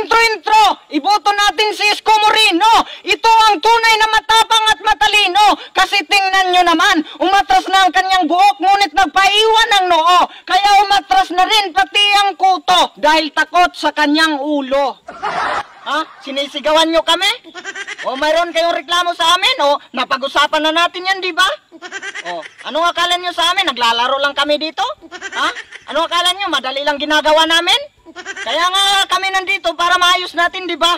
intro-intro, iboto natin si Isko Moreno. Ito ang tunay na matapang at matalino. Kasi tingnan nyo naman, umatras na ang kanyang buhok, ngunit nagpaiwan ng noo. Kaya umatras na rin pati ang kuto dahil takot sa kanyang ulo. Ha? Sinisigawan nyo kami? O mayroon kayong reklamo sa amin? O napag-usapan na natin yan, di ba? O anong akala nyo sa amin? Naglalaro lang kami dito? Ha? Anong akala nyo? Madali lang ginagawa namin? Kaya nga kami nandito para maayos natin, di ba?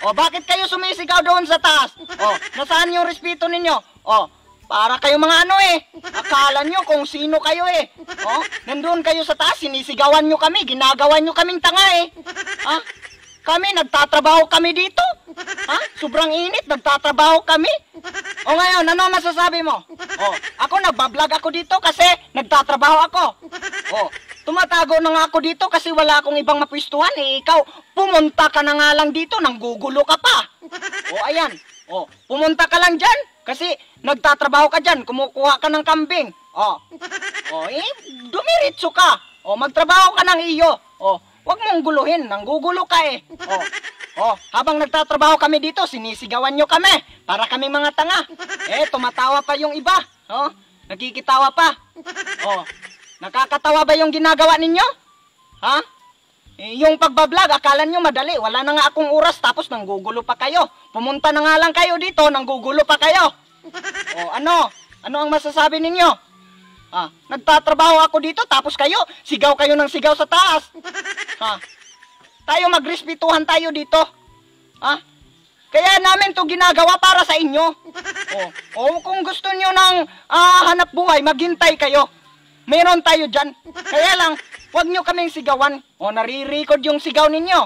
O bakit kayo sumisigaw doon sa taas? O nasaan yung respeto ninyo? O para kayo mga ano eh. Akala nyo kung sino kayo eh. O nandun kayo sa taas, sinisigawan nyo kami, ginagawa nyo kaming tanga eh. Ha? Kami, nagtatrabaho kami dito. Ha? Sobrang init, nagtatrabaho kami. O ngayon, ano masasabi mo? O, ako nagbablog ako dito kasi nagtatrabaho ako. O, tumatago na nga ako dito kasi wala akong ibang mapwistuhan. Eh, ikaw, pumunta ka na nga lang dito, nanggugulo ka pa. O, ayan. O, pumunta ka lang dyan kasi nagtatrabaho ka dyan, kumukuha ka ng kambing. O, dumiritso ka. O, magtrabaho ka ng iyo. O, huwag mong guluhin, nanggugulo ka eh. Habang nagtatrabaho kami dito, sinisigawan nyo kami. Para kami mga tanga. Eh, tumatawa pa yung iba. Nakikitawa pa. Nakakatawa ba yung ginagawa ninyo? Ha? Yung pagbablog, akala nyo madali. Wala na nga akong oras, tapos nanggugulo pa kayo. Pumunta na nga lang kayo dito, nanggugulo pa kayo. Ano? Ano ang masasabi ninyo? Nagtatrabaho ako dito, tapos kayo, sigaw kayo ng sigaw sa taas. Tayo magrespetuhan tayo dito. Kaya namin to ginagawa para sa inyo. Kung gusto nyo ng hanap buhay, maghintay kayo. Meron tayo dyan. Kaya lang, huwag nyo kaming sigawan. Nare-record yung sigaw ninyo.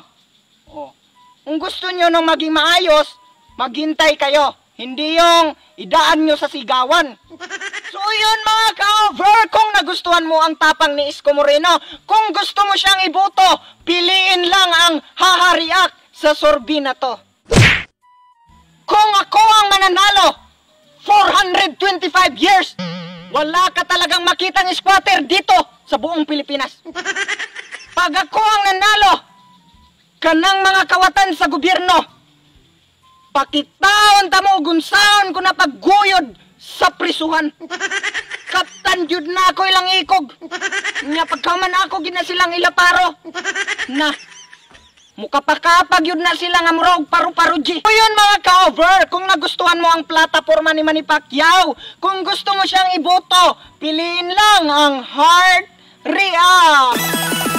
Kung gusto nyo ng maging maayos, maghintay kayo. Hindi yung idaan nyo sa sigawan. So yun mga ka-over, kung nagustuhan mo ang tapang ni Isko Moreno, kung gusto mo siyang iboto, piliin lang ang hahariak sa sorbi na to. Kung ako ang mananalo, 425 years, wala ka talagang makitang squatter dito sa buong Pilipinas. Pag ako ang nanalo, kanang mga kawatan sa gobyerno, pakitaon tamo gunsaon ko na pagguyod sa prisuhan. Kaptan jud na ako ilang ikog. Nga pagkaman ako gina silang ilaparo. Na mukapakapag yun na sila nga murag paru-paruji. So yun mga ka-over, kung nagustuhan mo ang plataforma ni Manny Pacquiao, kung gusto mo siyang iboto, piliin lang ang Heart React.